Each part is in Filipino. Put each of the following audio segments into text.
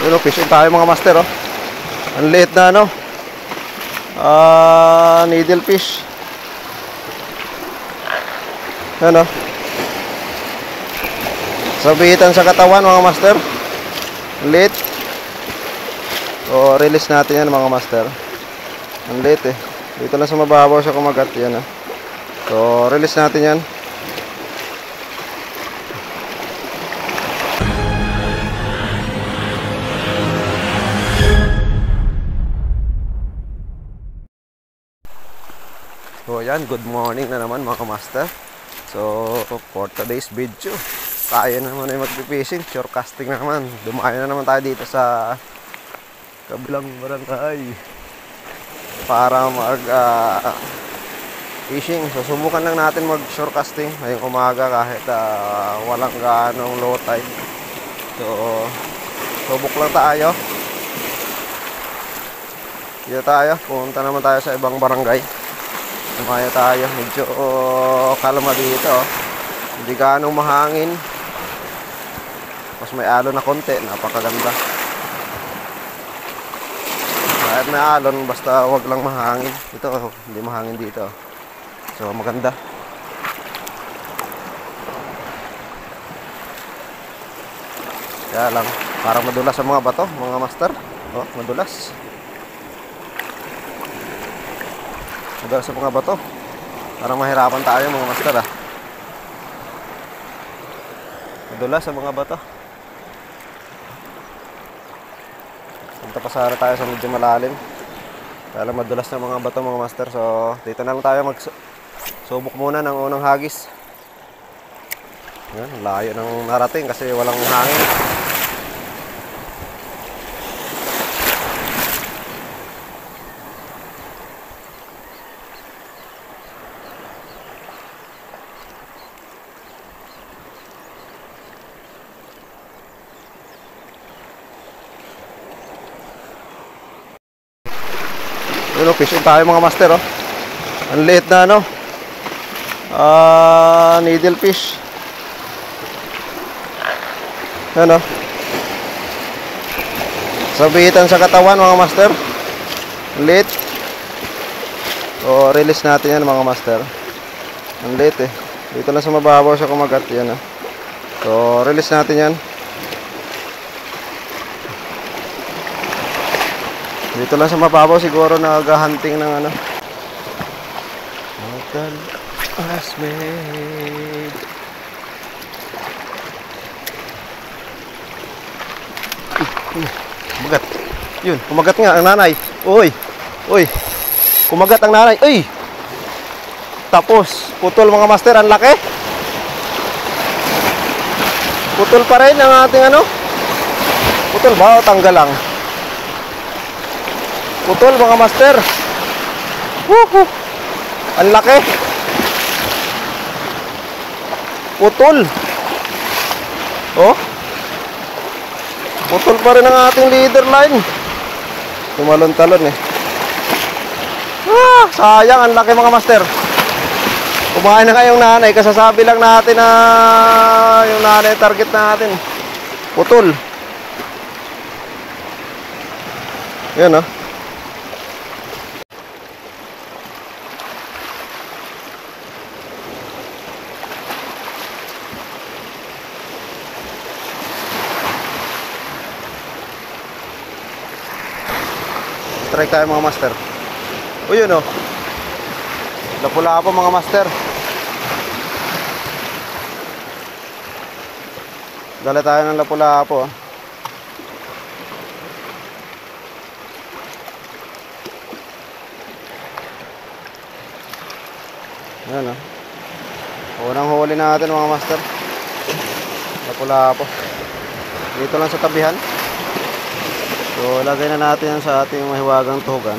Yun, fishing tayo mga master, oh. Ang liit na ano, needle fish. Ano? Sabitan sa katawan mga master. Ang liit. So release natin yan mga master. Ang liit eh. Dito lang sa mababaw siya kumagat yan, oh. So release natin yan. So yan, good morning na naman mga master. So for today's video, tayo naman ay magpipishing, shore casting na naman. Dumayo na naman tayo dito sa kabilang barangay para mag fishing. So subukan lang natin mag shore casting ngayong umaga kahit walang ganong low tide. So subok lang tayo. Dito tayo, pumunta naman tayo sa ibang barangay. Tumayo tayo, medyo kalma dito, oh. Hindi ganong mahangin. Mas may alon na konti, napakaganda. Kahit may alon, basta wag lang mahangin. Ito, hindi mahangin dito. So maganda. Kaya lang, parang madulas sa mga bato, mga master. Oh, madulas. Madulas sa mga bato. Parang mahirapan tayo mga master, ah. Madulas sa mga bato. Punta pa sana tayo sa medyo malalim. Kaya lang madulas na mga bato mga master. So dito na lang tayo magsubok muna ng unang hagis. Yan, layo ng narating kasi walang hangin. Yun, fishing tayo mga master, oh. Ang liit na ano, needle fish. Ano? Sabitan sa katawan mga master. Ang liit. So release natin yan mga master. Ang liit eh. Dito lang sa mababaw siya kumagat yan, oh. So release natin yan. Dito lang sa mababaw siguro nag-hunting ng ano. Hotel Asmed. Kumagat. Yun, kumagat nga ang nanay. Uy. Uy. Kumagat ang nanay. Uy. Tapos, putol mga master, ang laki. Putol pa rin ang ating ano. Putol ba o tanggal lang? Putol mga master. Woohoo. Ang laki. Putol. Oh. Putol pa rin ang ating leader line. Tumalon-talon eh. Sayang, ang laki mga master. Kumain na kayong nanay. Kasasabi lang natin na yung nanay target natin. Putol. Yan, oh. Try tayo mga master. O yun, oh. Lapu-lapo mga master. Dala tayo ng lapu-lapo, oh. Yan, oh. Unang huli natin mga master. Lapu-lapo. Dito lang sa tabihan. So lagay na natin yan sa ating mahiwagang tuhugan.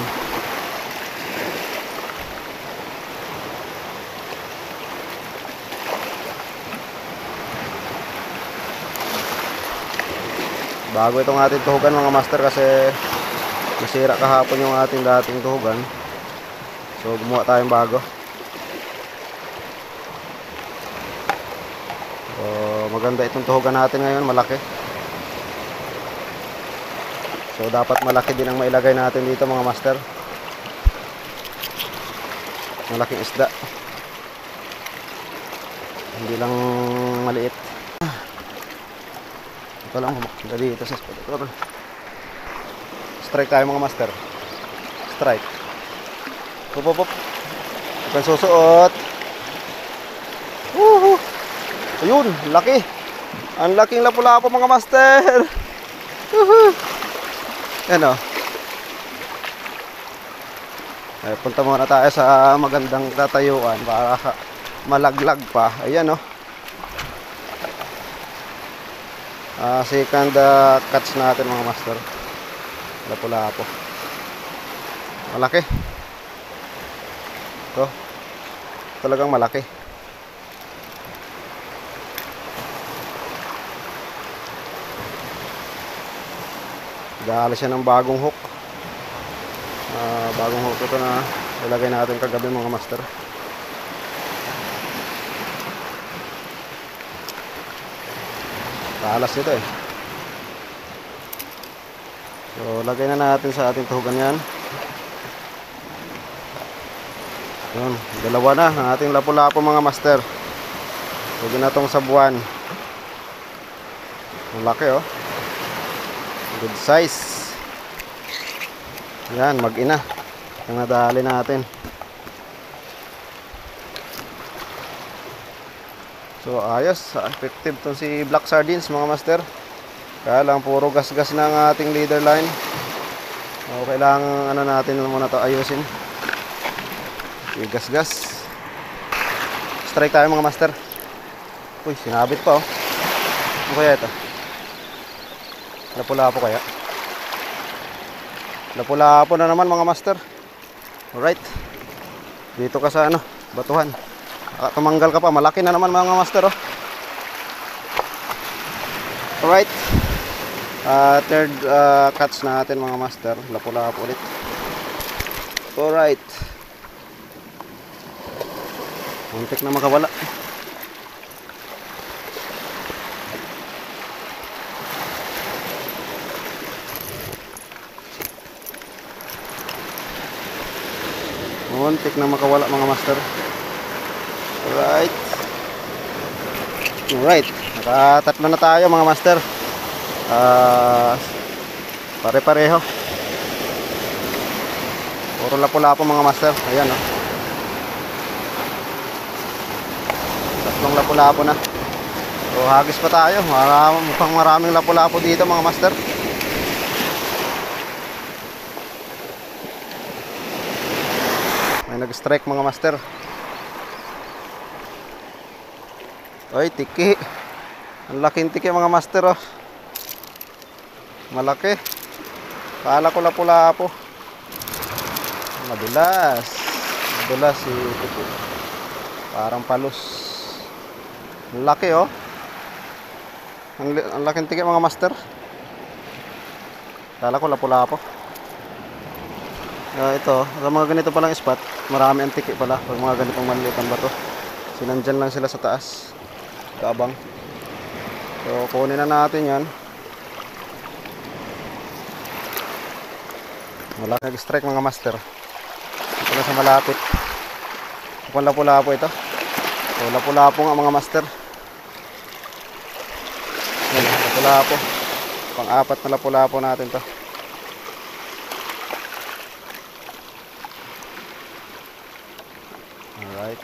Bago itong ating tuhugan mga master kasi nasira kahapon yung ating dating tuhugan. So gumawa tayong bago. So maganda itong tuhugan natin ngayon, malaki. So dapat malaki din ang mailagay natin dito mga master. Malaking isda. Hindi lang maliit. Ito lang pumunta dito sa spot. Strike tayo mga master. Strike. Hop hop hop. Bukan susuot. Woohoo! Ayun, laki. Ang laking lapu-lapu mga master. Woohoo! Yan o. Ay, punta muna tayo sa magandang tatayuan para malaglag pa. Ayan o. Second catch natin mga master. Lapu-lapu. Malaki. Ito. Talagang malaki. Dahil siya ng bagong hook. Bagong hook ito na ilagay natin kagabi mga master. Talas nito eh. So lagay na natin sa ating tuhugan yan. Yun, dalawa na ang ating lapu-lapu mga master. Pwede na itong sabuan. Ang laki oh. Good size. Yan, mag-ina. Ang nadali natin. So ayos, effective to si Black Sardines mga master. Kaya lang puro gas-gas ng ating leader line. So kailangan ano natin muna to ayusin. Gas-gas. Strike tayo mga master. Uy, sinabit pa oh. Ano kaya ito? Lapu-lapu kaya? Lapu-lapu na naman mga master. Alright. Dito ka sa ano, batuhan. Tumanggal ka pa, malaki na naman mga master oh. Alright. Third catch natin mga master. Lapu-lapu ulit. Alright. Muntik na makawala. Muntik na makawala mga master. Alright. Alright. Nakatatlo na tayo mga master. Pare-pareho. Puro lapu-lapu mga master. Ayan oh. Tatlong lapu-lapu na. So hagis pa tayo. Mukhang maraming lapu-lapu dito mga master. May nag-strike mga master. Oy, tiki. Ang laking tiki mga master oh. Malaki. Kala ko lapu-lapu. Madulas. Madulas si tiki. Parang palus. Ang laki oh. Ang laking tiki mga master. Kala ko lapu-lapu. Ito, sa mga ganito palang spot, marami ang tiki pala. Pag mga ganitong maliit ang bato, sinandyan lang sila sa taas, kaabang. So kunin na natin yan. Wala nag-strike mga master. Ito na sa malapit. Mukhang lapu-lapu ito. So lapu-lapu nga mga master. Yan, lapu-lapu. Pang-apat na lapu-lapu natin to. Alright.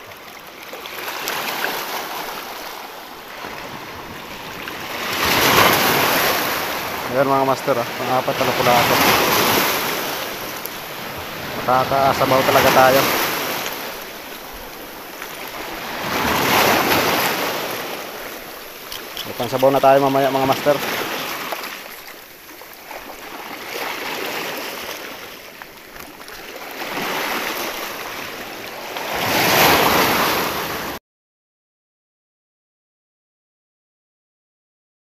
Ayan mga master oh. Pang-apat na lapu-lapu. Makakasabaw talaga tayo. Pang-sabaw na tayo mamaya mga master.